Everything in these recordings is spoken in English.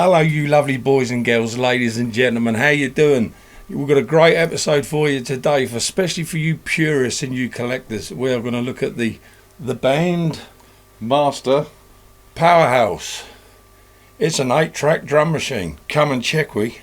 Hello you lovely boys and girls, ladies and gentlemen, how you doing? We've got a great episode for you today, especially for you purists and you collectors. We're going to look at the Bandmaster Powerhouse. It's an 8-track drum machine. Come and check we.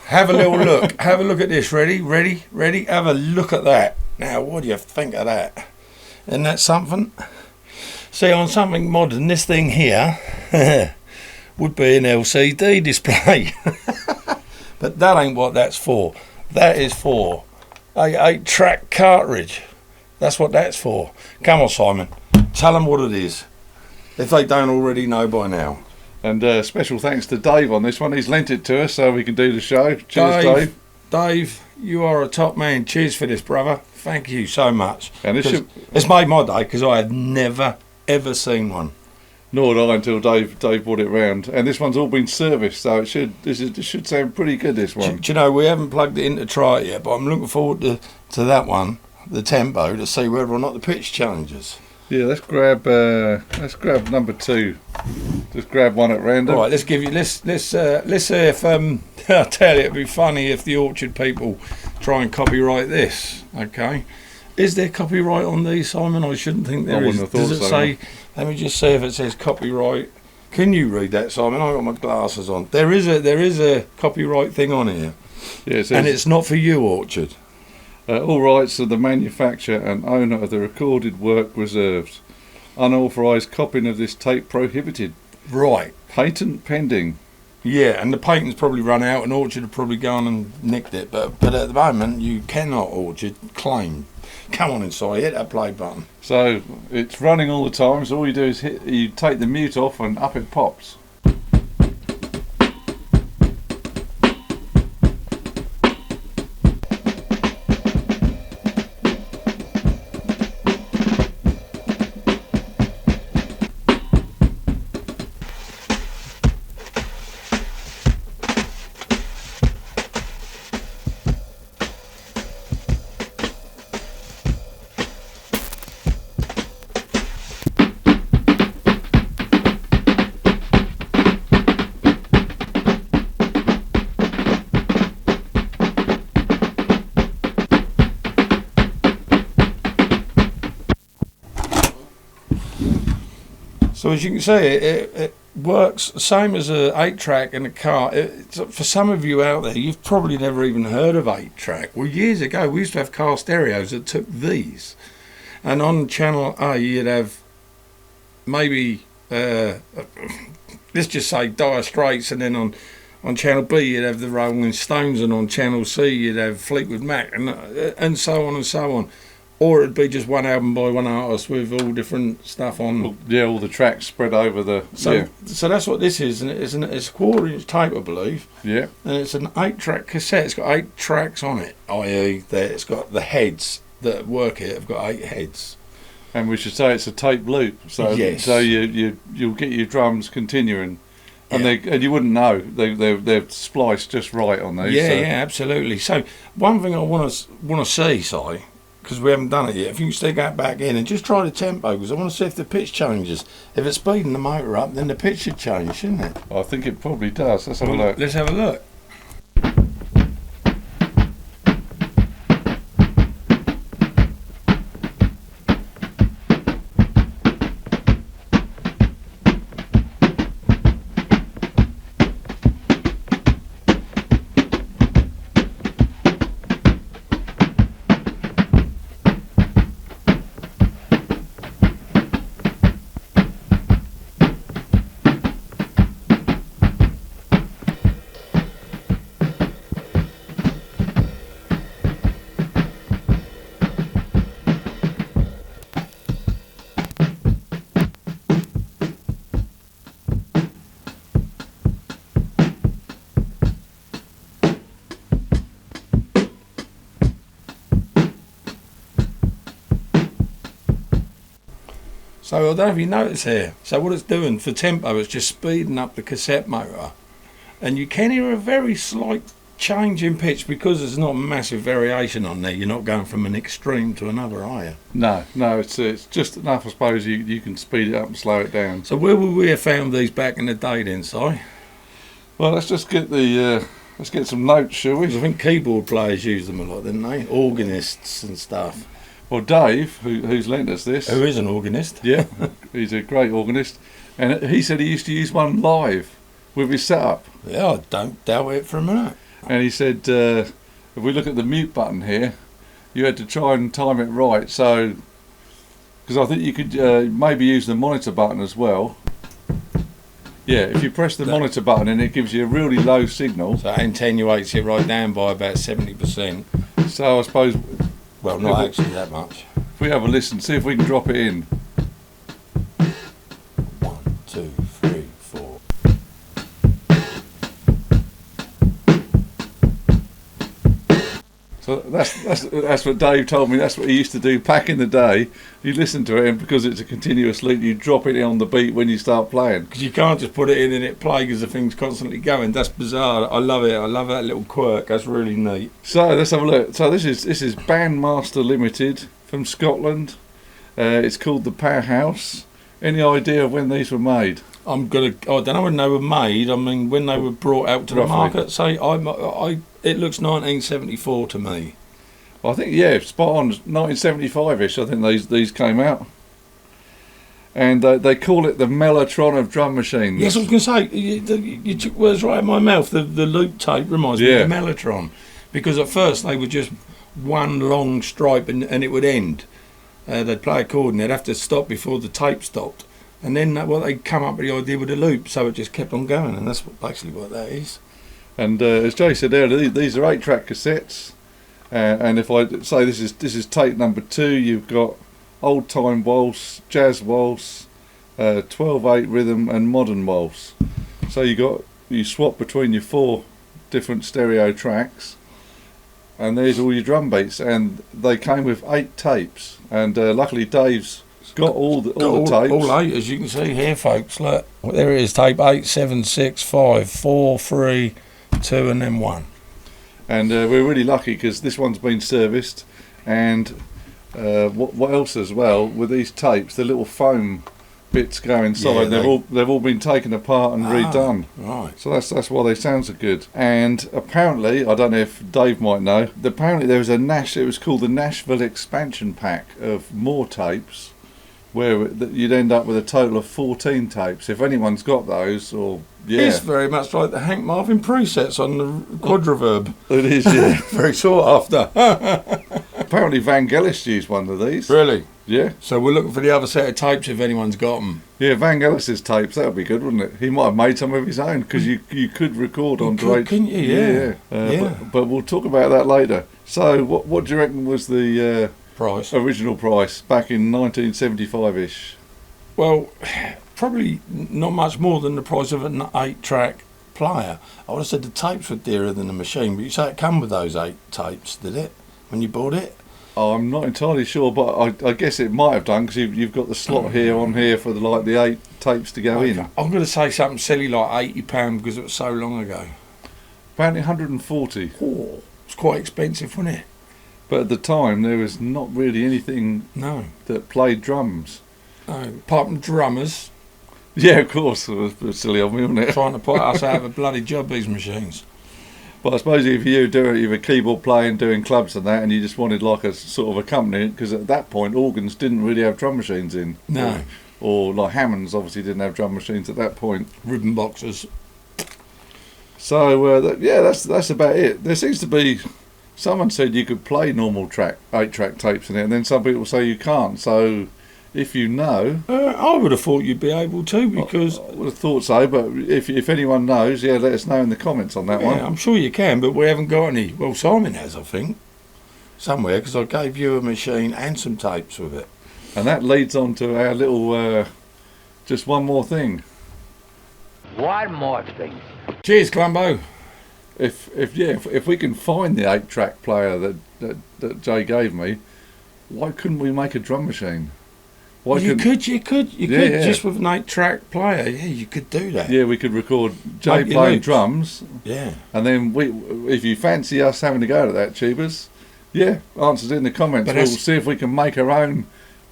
Have a little look. Have a look at this. Ready? Have a look at that. Now, what do you think of that? Isn't that something? See, on something modern, this thing here would be an LCD display. But that ain't what that's for. That is for a 8-track cartridge. That's what that's for. Come on, Simon. Tell them what it is, if they don't already know by now. And special thanks to Dave on this one. He's lent it to us so we can do the show. Cheers, Dave. Dave, you are a top man. Cheers for this, brother. Thank you so much. And it's made my day because I have never ever seen one. Nor did I until Dave brought it round. And this one's all been serviced, so it should sound pretty good. This one. Do you know, we haven't plugged it in to try it yet, but I'm looking forward to that one, the tempo, to see whether or not the pitch changes. Yeah, let's grab number 2. Just grab one at random. All right, let's see if I tell you, it'd be funny if the Orchard people try and copyright this. Okay, is there copyright on these, Simon? I shouldn't think there is. Does it say? Let me just see if it says copyright. Can you read that, Simon? I've got my glasses on. There is a copyright thing on here. Yeah, it says, and it's not for you, Orchard. All rights of the manufacturer and owner of the recorded work reserved. Unauthorised copying of this tape prohibited. Right. Patent pending. Yeah, and the patent's probably run out and Orchard have probably gone and nicked it. But at the moment, you cannot, Orchard, claim. Come on inside, hit that play button. So it's running all the time, so all you do is you take the mute off and up it pops. So as you can see, it works the same as a 8-track in a car. For some of you out there, you've probably never even heard of 8-track. Well, years ago, we used to have car stereos that took these. And on channel A, you'd have maybe, let's just say Dire Straits, and then on channel B, you'd have the Rolling Stones, and on channel C, you'd have Fleetwood Mac, and so on and so on. Or it'd be just one album by one artist with all different stuff on. Yeah, all the tracks spread over the. So that's what this is, and it's a 1/4-inch tape, I believe. Yeah. And it's an 8-track cassette. It's got 8 tracks on it. I.e., it's got the heads that work it. Have got 8 heads. And we should say it's a tape loop. So yes. So you'll get your drums continuing, and you wouldn't know they're spliced just right on these. Yeah, yeah, absolutely. So one thing I want to see, Si, because we haven't done it yet, if you can stick that back in and just try the tempo, because I want to see if the pitch changes. If it's speeding the motor up, then the pitch should change, shouldn't it? I think it probably does. Let's have a look. Let's have a look. So I don't know if you notice here. So what it's doing for tempo, it's just speeding up the cassette motor, and you can hear a very slight change in pitch, because there's not massive variation on there, you're not going from an extreme to another, are you? No, it's just enough, I suppose, you can speed it up and slow it down. So where would we have found these back in the day then, Si? Well, let's just get let's get some notes, shall we? I think keyboard players use them a lot, didn't they? Organists and stuff. Well, Dave, who's lent us this... Who is an organist? Yeah, he's a great organist. And he said he used to use one live with his setup. Yeah, I don't doubt it for a minute. And he said, if we look at the mute button here, you had to try and time it right. So, because I think you could maybe use the monitor button as well. Yeah, if you press the monitor button and it gives you a really low signal. So it attenuates it right down by about 70%. So I suppose... Well, not actually that much. If we have a listen, see if we can drop it in. 1, 2, 3, 4. So that's what Dave told me. That's what he used to do back in the day. You listen to it, and because it's a continuous loop, you drop it on the beat when you start playing. Because you can't just put it in and it play because the thing's constantly going. That's bizarre. I love it. I love that little quirk. That's really neat. So let's have a look. So this is Bandmaster Limited from Scotland. It's called the Powerhouse. Any idea of when these were made? I don't know when they were made. I mean, when they were brought out to the market. Say, it looks 1974 to me. Well, I think, yeah, spot on, 1975-ish. I think these came out, and they call it the Mellotron of drum machines. Yes, I was going to say, you took words right in my mouth. The loop tape reminds me of the Mellotron, because at first they were just one long stripe and it would end. They'd play a chord and they'd have to stop before the tape stopped. And then they'd come up with the idea with the loop, so it just kept on going, and that's basically what that is. And as Jay said earlier, these are 8-track cassettes. And if I say this is tape number 2, you've got old time waltz, jazz waltz, 12/8 rhythm, and modern waltz. So you swap between your 4 different stereo tracks, and there's all your drum beats. And they came with 8 tapes. And luckily, Dave's got all the tapes. All 8, as you can see here, folks. Look, there it is. Tape 8, 7, 6, 5, 4, 3, 2, and then 1. And we're really lucky because this one's been serviced, and what else as well with these tapes, the little foam bits go inside. They've all been taken apart and redone. Right. So that's why they sound so good. And apparently, I don't know if Dave might know, apparently there was it was called the Nashville expansion pack of more tapes, where you'd end up with a total of 14 tapes. If anyone's got those, It's very much like the Hank Marvin presets on the Quadriverb. It is, yeah. Very sought after. Apparently Vangelis used one of these. Really? Yeah. So we're looking for the other set of tapes if anyone's got them. Yeah, Vangelis's tapes, that would be good, wouldn't it? He might have made some of his own, because you could record on Drake. Couldn't you? Yeah. But we'll talk about that later. So what do you reckon was the price? Original price back in 1975-ish? Well, probably not much more than the price of an 8-track player. I would have said the tapes were dearer than the machine, but you say it come with those 8 tapes, did it, when you bought it? Oh, I'm not entirely sure, but I guess it might have done, because you've got the slot on here for the 8 tapes to go in. I'm going to say something silly like £80 because it was so long ago. Apparently 140. Oh, it's quite expensive, wasn't it? But at the time, there was not really anything that played drums. No, apart from drummers. Yeah, of course. It was a bit silly of me, wasn't it? Trying to put us out of a bloody job, these machines. But I suppose if you do either keyboard playing, doing clubs and that, and you just wanted like a sort of accompaniment, because at that point organs didn't really have drum machines in. No. Or like Hammonds obviously didn't have drum machines at that point. Ribbon boxes. So that's about it. There seems to be, someone said you could play normal 8-track tapes in it, and then some people say you can't. So if you know, I would have thought you'd be able to, because I would have thought so. But if anyone knows, let us know in the comments on that one. I'm sure you can, but we haven't got any. Well, Simon has, I think, somewhere, because I gave you a machine and some tapes with it. And that leads on to our little, just one more thing. One more thing. Cheers, Columbo. If we can find the 8-track player that Jay gave me, why couldn't we make a drum machine? Why You couldn't- could Yeah. just with an 8-track player. Yeah, you could do that. Yeah, we could record Jay Make your playing loops. drums, Yeah. and then if you fancy us having to go to that, Tubers, yeah, answers in the comments. But We'll that's- see if we can make our own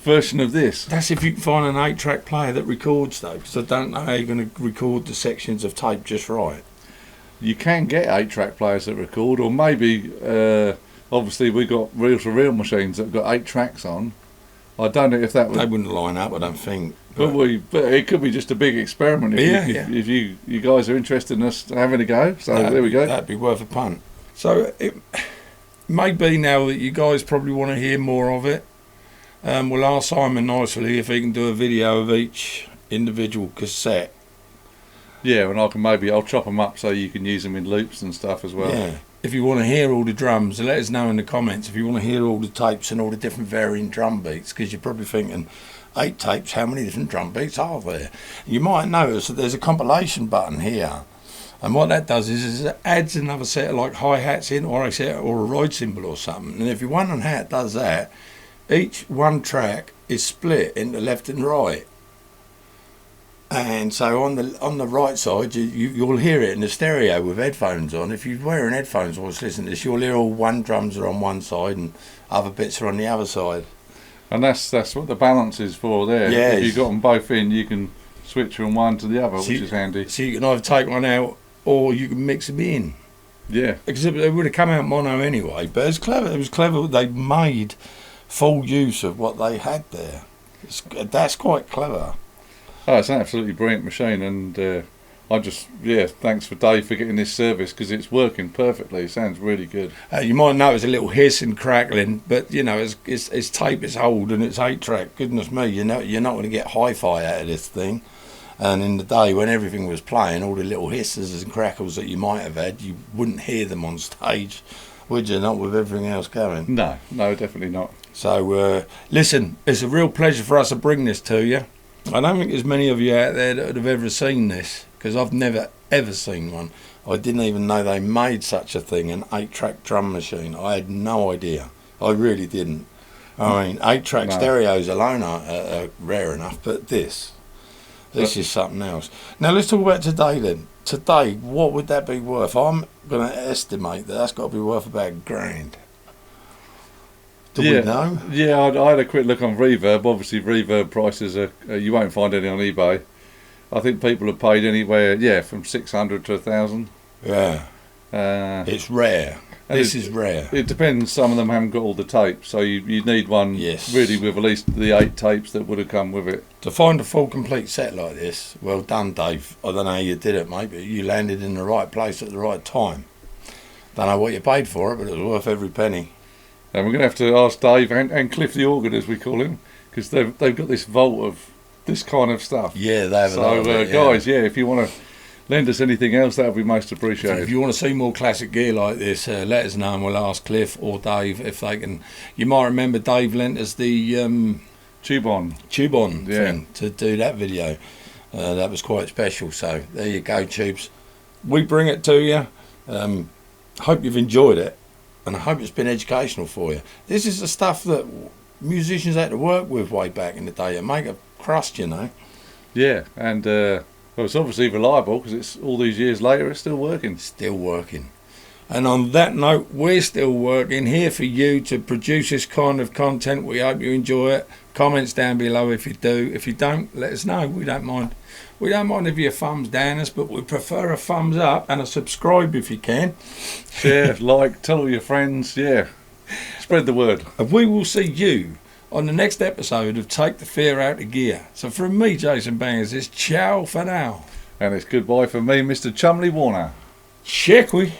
version of this. That's if you can find an 8-track player that records though, because I don't know how you're going to record the sections of tape just right. You can get 8-track players that record, or maybe obviously we got reel-to-reel machines that have got 8 tracks on. I don't know if that They would, wouldn't line up, I don't think. but it could be just a big experiment if you guys are interested in us having a go. So there we go. That'd be worth a punt. So it may be now that you guys probably want to hear more of it. We'll ask Simon nicely if he can do a video of each individual cassette. Yeah, and I'll chop them up so you can use them in loops and stuff as well. Yeah. If you want to hear all the drums, let us know in the comments. If you want to hear all the tapes and all the different varying drum beats, because you're probably thinking, 8 tapes, how many different drum beats are there? You might notice that there's a compilation button here. And what that does is it adds another set of like hi-hats in, or a ride cymbal or something. And if you're wondering how it does that, each one track is split into left and right. And so on the right side, you'll hear it in the stereo with headphones on. If you're wearing headphones whilst listening to this, you'll hear all one drums are on one side and other bits are on the other side. And that's what the balance is for there. Yes. If you've got them both in, you can switch from one to the other, which is handy. So you can either take one out or you can mix them in. Yeah. Because it would have come out mono anyway. But it's clever. It was clever. They made full use of what they had there. That's quite clever. Oh, it's an absolutely brilliant machine, and thanks for Dave for getting this service because it's working perfectly. It sounds really good. You might notice a little hiss and crackling, but you know it's tape, it's old, and it's 8-track. Goodness me, you're not going to get hi-fi out of this thing. And in the day when everything was playing, all the little hisses and crackles that you might have had, you wouldn't hear them on stage, would you? Not with everything else going. No, definitely not. So listen, it's a real pleasure for us to bring this to you. I don't think there's many of you out there that have ever seen this, because I've never ever seen one. I didn't even know they made such a thing, an 8-track drum machine. I had no idea. I really didn't. I mean, 8-track stereos alone are rare enough, but this is something else. Now let's talk about today then. Today, what would that be worth? I'm going to estimate that's got to be worth about £1,000. Do we know? Yeah, I had a quick look on Reverb. Obviously, Reverb prices are you won't find any on eBay. I think people have paid anywhere, from 600 to 1,000. Yeah. It's rare. This is rare. It depends. Some of them haven't got all the tapes, so you need one really with at least the 8 tapes that would have come with it. To find a full complete set like this, well done, Dave. I don't know how you did it, mate, but you landed in the right place at the right time. Don't know what you paid for it, but it was worth every penny. And we're going to have to ask Dave and Cliff the organ, as we call him, because they've got this vault of this kind of stuff. Yeah, they have a lot So, of it, guys, if you want to lend us anything else, that would be most appreciated. If you want to see more classic gear like this, let us know and we'll ask Cliff or Dave if they can. You might remember Dave lent us the Tube-on thing to do that video. That was quite special. So there you go, Tubes. We bring it to you. Hope you've enjoyed it, and I hope it's been educational for you. This is the stuff that musicians had to work with way back in the day and make a crust, you know. Yeah, and well, it's obviously reliable because it's all these years later, it's still working. Still working. And on that note, we're still working here for you to produce this kind of content. We hope you enjoy it. Comments down below if you do. If you don't, let us know. We don't mind. We don't mind if you thumbs down us, but we prefer a thumbs up and a subscribe if you can. Share, like, tell all your friends. Yeah, spread the word. And we will see you on the next episode of Take the Fear Out of Gear. So from me, Jason Bangers, it's ciao for now. And it's goodbye from me, Mr. Chumley Warner. Check we.